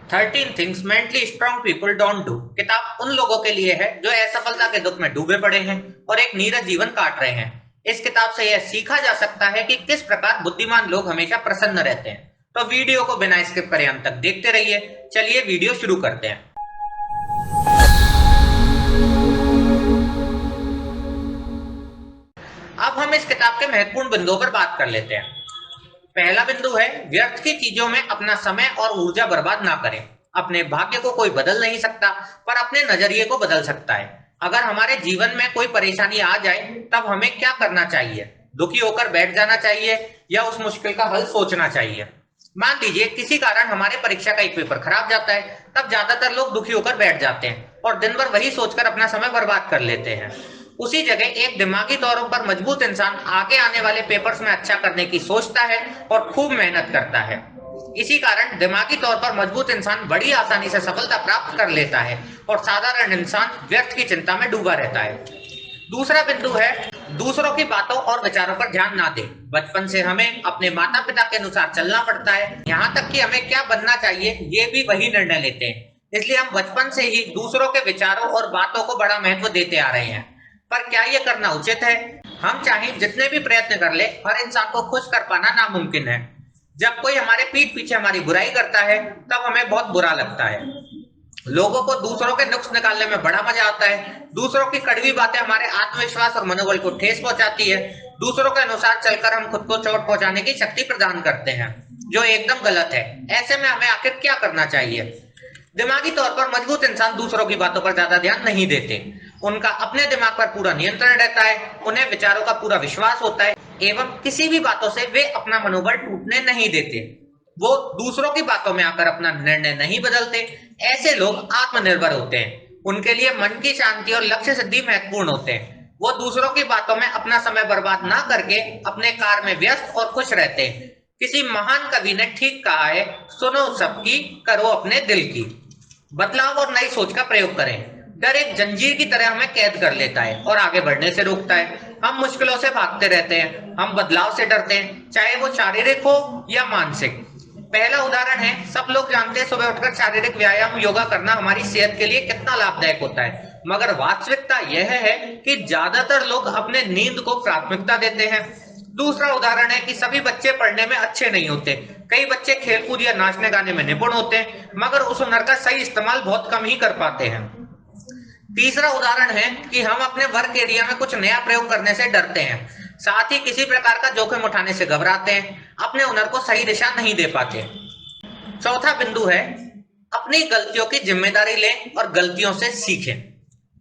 13 things mentally strong people don't do. किताब उन लोगों के लिए है जो असफलता के दुख में डूबे पड़े हैं और एक नीरस जीवन काट रहे हैं। इस किताब से यह सीखा जा सकता है कि किस प्रकार बुद्धिमान लोग हमेशा प्रसन्न रहते हैं। तो वीडियो को बिना स्किप करे अंत तक देखते रहिए। चलिए वीडियो शुरू करते हैं। अब हम इस किताब के महत्वपूर्ण बिंदुओं पर बात कर लेते हैं। पहला बिंदु है व्यर्थ की चीजों में अपना समय और ऊर्जा बर्बाद ना करें। अपने भाग्य को कोई बदल नहीं सकता, पर अपने नजरिए को बदल सकता है। अगर हमारे जीवन में कोई परेशानी आ जाए तब हमें क्या करना चाहिए? दुखी होकर बैठ जाना चाहिए या उस मुश्किल का हल सोचना चाहिए? मान लीजिए किसी कारण हमारे परीक्षा का एक पेपर खराब जाता है, तब ज्यादातर लोग दुखी होकर बैठ जाते हैं और दिन भर वही सोचकर अपना समय बर्बाद कर लेते हैं। उसी जगह एक दिमागी तौर पर मजबूत इंसान आगे आने वाले पेपर्स में अच्छा करने की सोचता है और खूब मेहनत करता है। इसी कारण दिमागी तौर पर मजबूत इंसान बड़ी आसानी से सफलता प्राप्त कर लेता है और साधारण इंसान व्यर्थ की चिंता में डूबा रहता है। दूसरा बिंदु है दूसरों की बातों और विचारों पर ध्यान ना दें। बचपन से हमें अपने माता पिता के अनुसार चलना पड़ता है, यहाँ तक कि हमें क्या बनना चाहिए ये भी वही निर्णय लेते हैं। इसलिए हम बचपन से ही दूसरों के विचारों और बातों को बड़ा महत्व देते आ रहे हैं। पर क्या ये करना उचित है? हम चाहे जितने भी प्रयत्न कर ले, हर इंसान को खुश कर पाना नामुमकिन है। जब कोई हमारे पीठ पीछे हमारी बुराई करता है तब हमें बहुत बुरा लगता है। लोगों को दूसरों के नुक्स निकालने में बड़ा मजा आता है। दूसरों की कड़वी बातें हमारे आत्मविश्वास और मनोबल को ठेस पहुंचाती है। दूसरों के अनुसार चलकर हम खुद को चोट पहुंचाने की शक्ति प्रदान करते हैं, जो एकदम गलत है। ऐसे में हमें आखिर क्या करना चाहिए? दिमागी तौर पर मजबूत इंसान दूसरों की बातों पर ज्यादा ध्यान नहीं देते। उनका अपने दिमाग पर पूरा नियंत्रण रहता है। उन्हें विचारों का पूरा विश्वास होता है एवं किसी भी बातों से वे अपना मनोबल टूटने नहीं देते। वो दूसरों की बातों में आकर अपना निर्णय नहीं बदलते। ऐसे लोग आत्मनिर्भर होते हैं। उनके लिए मन की शांति और लक्ष्य सिद्धि महत्वपूर्ण होते हैं। वो दूसरों की बातों में अपना समय बर्बाद ना करके अपने कार्य में व्यस्त और खुश रहते हैं। किसी महान कवि ने ठीक कहा है, सुनो सबकी, करो अपने दिल की। बदलाव और नई सोच का प्रयोग करें। डर एक जंजीर की तरह हमें कैद कर लेता है और आगे बढ़ने से रोकता है। हम मुश्किलों से भागते रहते हैं, हम बदलाव से डरते हैं, चाहे वो शारीरिक हो या मानसिक। पहला उदाहरण है, सब लोग जानते हैं सुबह उठकर शारीरिक व्यायाम योगा करना हमारी सेहत के लिए कितना लाभदायक होता है, मगर वास्तविकता यह है कि ज्यादातर लोग अपने नींद को प्राथमिकता देते हैं। दूसरा उदाहरण है कि सभी बच्चे पढ़ने में अच्छे नहीं होते। कई बच्चे खेलकूद या नाचने गाने में निपुण होते हैं, मगर उस हुनर का सही इस्तेमाल बहुत कम ही कर पाते हैं। तीसरा उदाहरण है कि हम अपने वर्क एरिया में कुछ नया प्रयोग करने से डरते हैं, साथ ही किसी प्रकार का जोखिम उठाने से घबराते हैं, अपने हुनर को सही दिशा नहीं दे पाते। चौथा बिंदु है अपनी गलतियों की जिम्मेदारी लें और गलतियों से सीखें।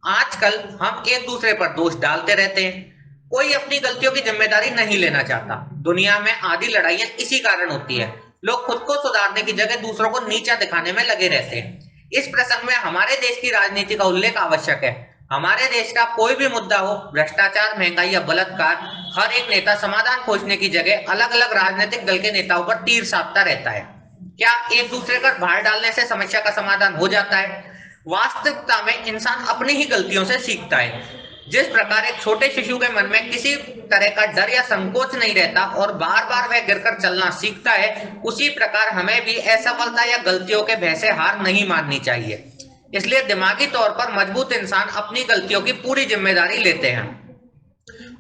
आजकल हम एक दूसरे पर दोष डालते रहते हैं। कोई अपनी गलतियों की जिम्मेदारी नहीं लेना चाहता। दुनिया में आधी लड़ाइयां इसी कारण होती है। लोग खुद को सुधारने की जगह दूसरों को नीचा दिखाने में लगे रहते हैं। इस प्रसंग में हमारे देश की राजनीति का उल्लेख आवश्यक है। हमारे देश का कोई भी मुद्दा हो, भ्रष्टाचार, महंगाई या बलात्कार, हर एक नेता समाधान खोजने की जगह अलग अलग राजनीतिक दल के नेताओं पर तीर साधता रहता है। क्या एक दूसरे पर भार डालने से समस्या का समाधान हो जाता है? वास्तविकता में इंसान अपनी ही गलतियों से सीखता है। जिस प्रकार एक छोटे शिशु के मन में किसी तरह का डर या संकोच नहीं रहता और बार बार वह गिरकर चलना सीखता है, उसी प्रकार हमें भी असफलता या गलतियों के भय से हार नहीं माननी चाहिए। इसलिए दिमागी तौर पर मजबूत इंसान अपनी गलतियों की पूरी जिम्मेदारी लेते हैं।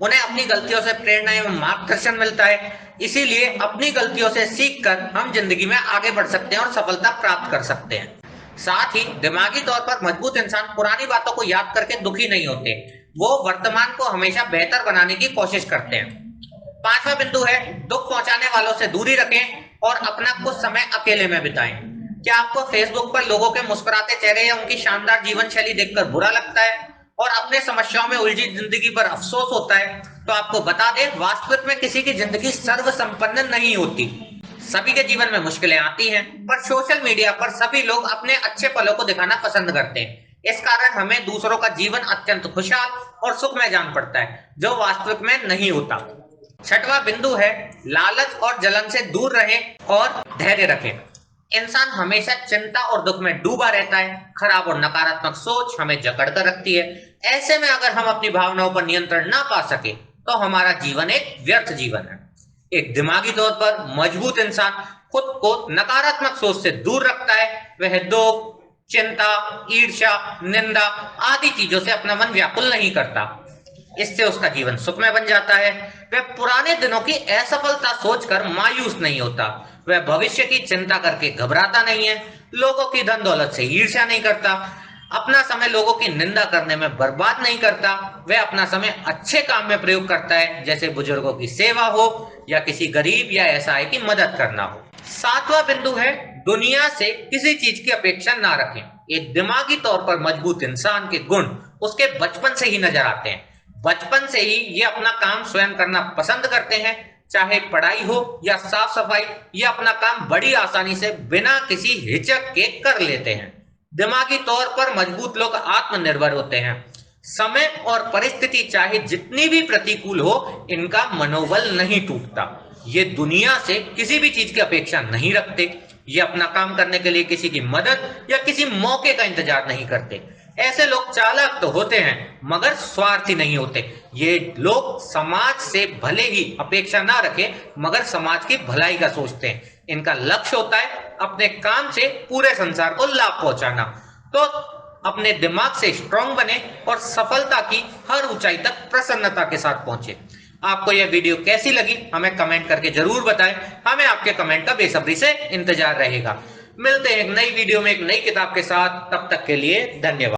उन्हें अपनी गलतियों से प्रेरणा एवं मार्गदर्शन मिलता है। इसीलिए अपनी गलतियों से सीखकर हम जिंदगी में आगे बढ़ सकते हैं और सफलता प्राप्त कर सकते हैं। साथ ही दिमागी तौर पर मजबूत इंसान पुरानी बातों को याद करके दुखी नहीं होते। वो वर्तमान को हमेशा बेहतर बनाने की कोशिश करते हैं। पांचवा बिंदु है दुख पहुंचाने वालों से दूरी रखें और अपना कुछ समय अकेले में बिताएं। क्या आपको फेसबुक पर लोगों के मुस्कुराते चेहरे या उनकी शानदार जीवन शैली देखकर बुरा लगता है और अपने समस्याओं में उलझी जिंदगी पर अफसोस होता है? तो आपको बता दें, वास्तविक में किसी की जिंदगी सर्व संपन्न नहीं होती। सभी के जीवन में मुश्किलें आती हैं, पर सोशल मीडिया पर सभी लोग अपने अच्छे पलों को दिखाना पसंद करते हैं। इस कारण हमें दूसरों का जीवन अत्यंत खुशहाल और सुखमय जान पड़ता है, जो वास्तविक में नहीं होता। छठवां बिंदु है लालच और जलन से दूर रहें और धैर्य रखें। इंसान हमेशा चिंता और दुख में डूबा रहता है। खराब और नकारात्मक सोच हमें जकड़ कर रखती है। ऐसे में अगर हम अपनी भावनाओं पर नियंत्रण ना पा सके तो हमारा जीवन एक व्यर्थ जीवन है। एक दिमागी तौर पर मजबूत इंसान खुद को नकारात्मक सोच से दूर रखता है, वह दुख, चिंता, ईर्ष्या, निंदा आदि चीजों से अपना मन व्याकुल नहीं करता। इससे उसका जीवन सुखमय बन जाता है। वह पुराने दिनों की असफलता सोचकर मायूस नहीं होता, वह भविष्य की चिंता करके घबराता नहीं है, लोगों की धन दौलत से ईर्ष्या नहीं करता, अपना समय लोगों की निंदा करने में बर्बाद नहीं करता, वह अपना समय अच्छे काम में प्रयोग करता है, जैसे बुजुर्गों की सेवा हो या किसी गरीब या असहाय की मदद करना हो। सातवां बिंदु है दुनिया से किसी चीज की अपेक्षा ना रखें। एक दिमागी तौर पर मजबूत इंसान के गुण उसके बचपन से ही नजर आते हैं। बचपन से ही ये अपना काम स्वयं करना पसंद करते हैं, चाहे पढ़ाई हो या साफ सफाई, ये अपना काम बड़ी आसानी से बिना किसी हिचक के कर लेते हैं। दिमागी तौर पर मजबूत लोग आत्मनिर्भर होते हैं। समय और परिस्थिति चाहे जितनी भी प्रतिकूल हो, इनका मनोबल नहीं टूटता। ये दुनिया से किसी भी चीज की अपेक्षा नहीं रखते। ये अपना काम करने के लिए किसी की मदद या किसी मौके का इंतजार नहीं करते। ऐसे लोग चालाक तो होते हैं मगर स्वार्थी नहीं होते। ये लोग समाज से भले ही अपेक्षा ना रखे मगर समाज की भलाई का सोचते हैं। इनका लक्ष्य होता है अपने काम से पूरे संसार को लाभ पहुंचाना। तो अपने दिमाग से स्ट्रांग बने और सफलता की हर ऊंचाई तक प्रसन्नता के साथ पहुंचे। आपको यह वीडियो कैसी लगी हमें कमेंट करके जरूर बताएं। हमें आपके कमेंट का बेसब्री से इंतजार रहेगा। मिलते हैं एक नई वीडियो में एक नई किताब के साथ। तब तक के लिए धन्यवाद।